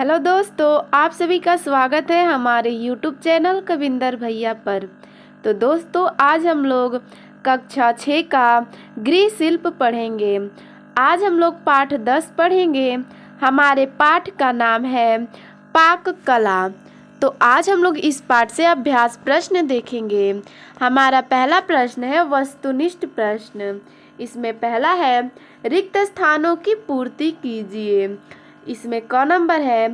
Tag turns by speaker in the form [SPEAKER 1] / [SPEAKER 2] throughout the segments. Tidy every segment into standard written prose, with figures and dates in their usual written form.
[SPEAKER 1] Hello दोस्तों, आप सभी का स्वागत है हमारे यूट्यूब चैनल कविंदर भैया पर। तो दोस्तों, आज हम लोग कक्षा 6 का गृह शिल्प पढ़ेंगे। आज हम लोग पाठ 10 पढ़ेंगे। हमारे पाठ का नाम है पाक कला। तो आज हम लोग इस पाठ से अभ्यास प्रश्न देखेंगे। हमारा पहला प्रश्न है वस्तुनिष्ठ प्रश्न। इसमें पहला है रिक्त स्थानों की पूर्ति कीजिए। इसमें क नंबर है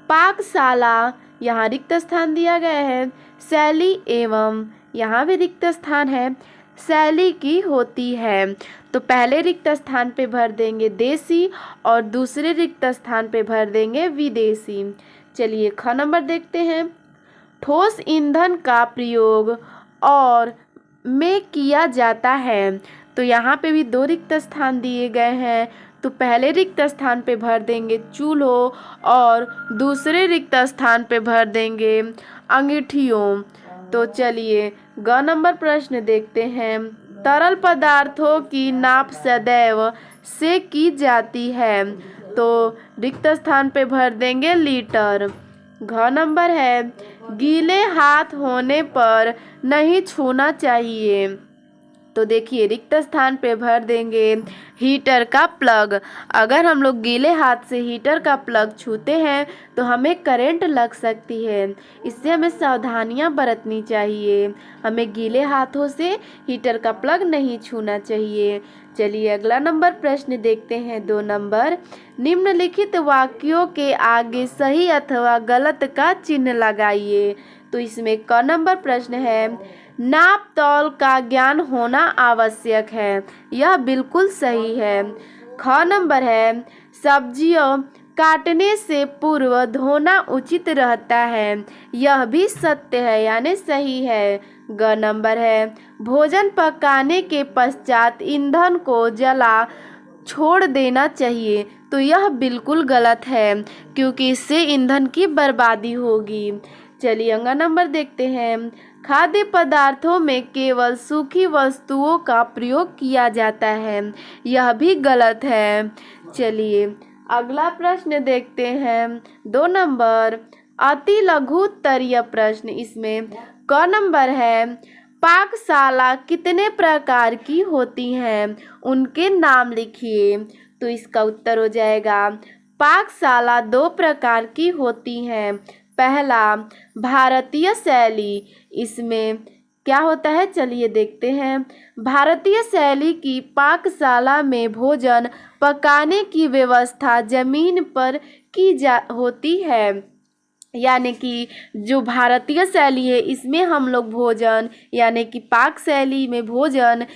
[SPEAKER 1] पाकशाला, यहाँ रिक्त स्थान दिया गया है। शैली एवं, यहाँ भी रिक्त स्थान है। शैली की होती है, तो पहले रिक्त स्थान पे भर देंगे देसी और दूसरे रिक्त स्थान पे भर देंगे विदेशी। चलिए ख नंबर देखते हैं। ठोस ईंधन का प्रयोग और में किया जाता है, तो यहाँ पे भी दो रिक्त स्थान दिए गए हैं। तो पहले रिक्त स्थान पे भर देंगे चूल्हों और दूसरे रिक्त स्थान पे भर देंगे अंगीठियों। तो चलिए ग नंबर प्रश्न देखते हैं। तरल पदार्थों की नाप सदैव से की जाती है, तो रिक्त स्थान पे भर देंगे लीटर। घ नंबर है गीले हाथ होने पर नहीं छूना चाहिए, तो देखिए रिक्त स्थान पे भर देंगे हीटर का प्लग। अगर हम लोग गीले हाथ से हीटर का प्लग छूते हैं तो हमें करंट लग सकती है, इससे हमें सावधानियां बरतनी चाहिए। हमें गीले हाथों से हीटर का प्लग नहीं छूना चाहिए। चलिए अगला नंबर प्रश्न देखते हैं 2 नंबर। निम्नलिखित वाक्यों के आगे सही अथवा गलत का चिन्ह लगाइए। तो इसमें क नंबर प्रश्न है नाप तौल का ज्ञान होना आवश्यक है, यह बिल्कुल सही है। ख नंबर है सब्जियों काटने से पूर्व धोना उचित रहता है, यह भी सत्य है यानी सही है। ग नंबर है भोजन पकाने के पश्चात ईंधन को जला छोड़ देना चाहिए, तो यह बिल्कुल गलत है क्योंकि इससे ईंधन की बर्बादी होगी। चलिए अगला नंबर देखते हैं। खाद्य पदार्थों में केवल सूखी वस्तुओं का प्रयोग किया जाता है, यह भी गलत है। चलिए अगला प्रश्न देखते हैं 2 नंबर अति लघु उत्तरीय प्रश्न। इसमें क नंबर है पाकशाला कितने प्रकार की होती हैं, उनके नाम लिखिए। तो इसका उत्तर हो जाएगा पाकशाला 2 प्रकार की होती हैं। पहला भारतीय शैली, इसमें क्या होता है चलिए देखते हैं। भारतीय शैली की पाकशाला में भोजन पकाने की व्यवस्था जमीन पर होती है, यानी कि जो भारतीय शैली है इसमें हम लोग भोजन यानी कि पाक शैली में भोजन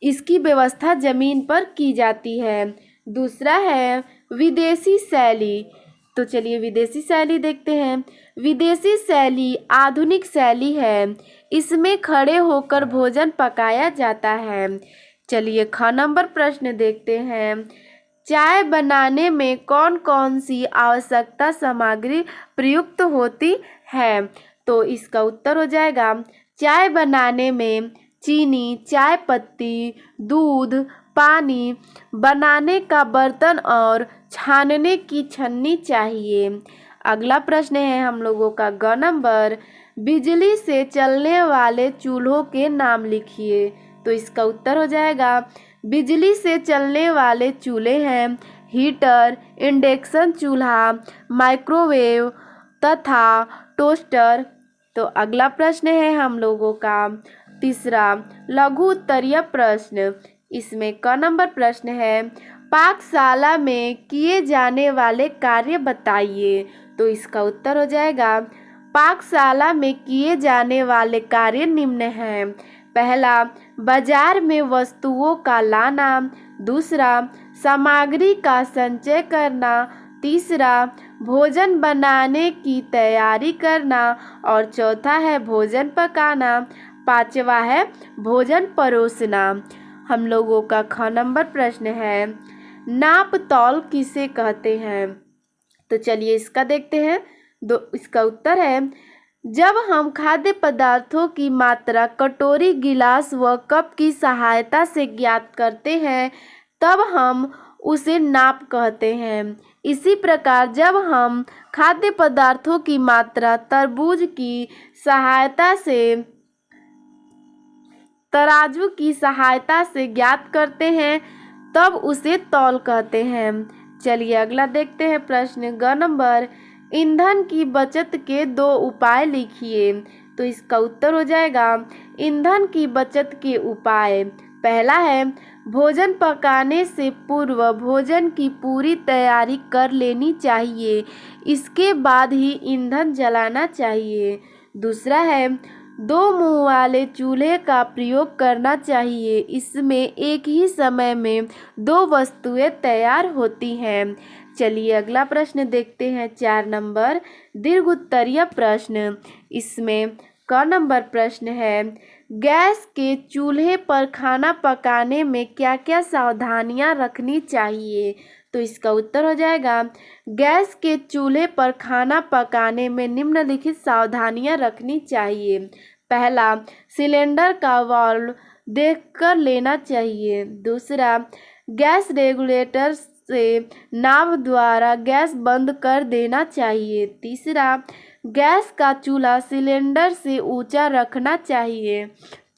[SPEAKER 1] इसकी व्यवस्था जमीन पर की जाती है। दूसरा है विदेशी शैली। तो चलिए विदेशी शैली देखते हैं। विदेशी शैली आधुनिक शैली है, इसमें खड़े होकर भोजन पकाया जाता है। चलिए ख नंबर प्रश्न देखते हैं। चाय बनाने में कौन कौन सी आवश्यकता सामग्री प्रयुक्त होती है, तो इसका उत्तर हो जाएगा चाय बनाने में चीनी, चाय पत्ती, दूध, पानी, बनाने का बर्तन और छानने की छन्नी चाहिए। अगला प्रश्न है हम लोगों का ग नंबर बिजली से चलने वाले चूल्हों के नाम लिखिए। तो इसका उत्तर हो जाएगा बिजली से चलने वाले चूल्हे हैं हीटर, इंडक्शन चूल्हा, माइक्रोवेव तथा टोस्टर। तो अगला प्रश्न है हम लोगों का तीसरा लघु उत्तरीय प्रश्न। इसमें क नंबर प्रश्न है पाकशाला में किए जाने वाले कार्य बताइए। तो इसका उत्तर हो जाएगा पाकशाला में किए जाने वाले कार्य निम्न हैं। पहला बाजार में वस्तुओं का लाना, दूसरा सामग्री का संचय करना, तीसरा भोजन बनाने की तैयारी करना और चौथा है भोजन पकाना, पांचवा है भोजन परोसना। हम लोगों का ख नंबर प्रश्न है नाप तौल किसे कहते हैं। तो चलिए इसका देखते हैं। इसका उत्तर है जब हम खाद्य पदार्थों की मात्रा कटोरी, गिलास व कप की सहायता से ज्ञात करते हैं तब हम उसे नाप कहते हैं। इसी प्रकार जब हम खाद्य पदार्थों की मात्रा तरबूज की सहायता से तराजू की सहायता से ज्ञात करते हैं तब उसे तौल कहते हैं। चलिए अगला देखते हैं प्रश्न ग नंबर, ईंधन की बचत के 2 उपाय लिखिए। तो इसका उत्तर हो जाएगा ईंधन की बचत के उपाय। पहला है भोजन पकाने से पूर्व भोजन की पूरी तैयारी कर लेनी चाहिए, इसके बाद ही ईंधन जलाना चाहिए। दूसरा है 2 मुंह वाले चूल्हे का प्रयोग करना चाहिए, इसमें एक ही समय में 2 वस्तुएं तैयार होती हैं। चलिए अगला प्रश्न देखते हैं 4 नंबर, दीर्घ उत्तरीय प्रश्न। इसमें क नंबर प्रश्न है, गैस के चूल्हे पर खाना पकाने में क्या क्या सावधानियां रखनी चाहिए। तो इसका उत्तर हो जाएगा गैस के चूल्हे पर खाना पकाने में निम्नलिखित सावधानियां रखनी चाहिए। पहला, सिलेंडर का वाल्व देखकर लेना चाहिए। दूसरा, गैस रेगुलेटर से नाभ द्वारा गैस बंद कर देना चाहिए। तीसरा, गैस का चूल्हा सिलेंडर से ऊंचा रखना चाहिए।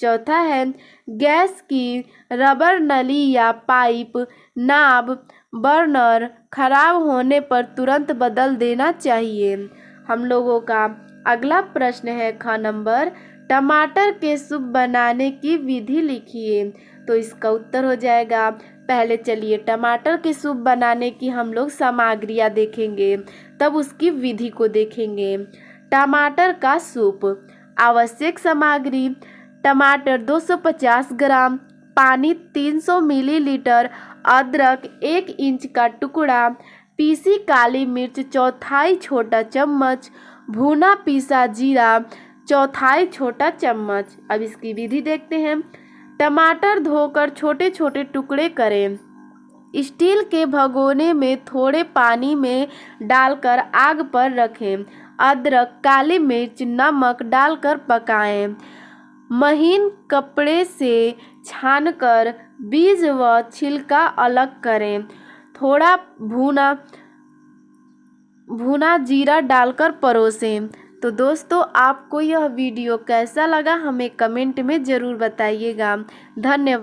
[SPEAKER 1] चौथा है गैस की रबर नली या पाइप नाभ बर्नर खराब होने पर तुरंत बदल देना चाहिए। हम लोगों का अगला प्रश्न है ख नंबर, टमाटर के सूप बनाने की विधि लिखिए। तो इसका उत्तर हो जाएगा, पहले चलिए टमाटर के सूप बनाने की हम लोग सामग्रियाँ देखेंगे, तब उसकी विधि को देखेंगे। टमाटर का सूप, आवश्यक सामग्री टमाटर 250 ग्राम, पानी 300 मिलीलीटर, अदरक 1 इंच का टुकड़ा, पीसी काली मिर्च चौथाई छोटा चम्मच, भुना पीसा जीरा चौथाई छोटा चम्मच। अब इसकी विधि देखते हैं। टमाटर धोकर छोटे छोटे टुकड़े करें, स्टील के भगोने में थोड़े पानी में डालकर आग पर रखें, अदरक काली मिर्च नमक डालकर पकाएं, महीन कपड़े से छानकर बीज व छिलका अलग करें, थोड़ा भुना जीरा डालकर परोसें। तो दोस्तों आपको यह वीडियो कैसा लगा हमें कमेंट में ज़रूर बताइएगा। धन्यवाद।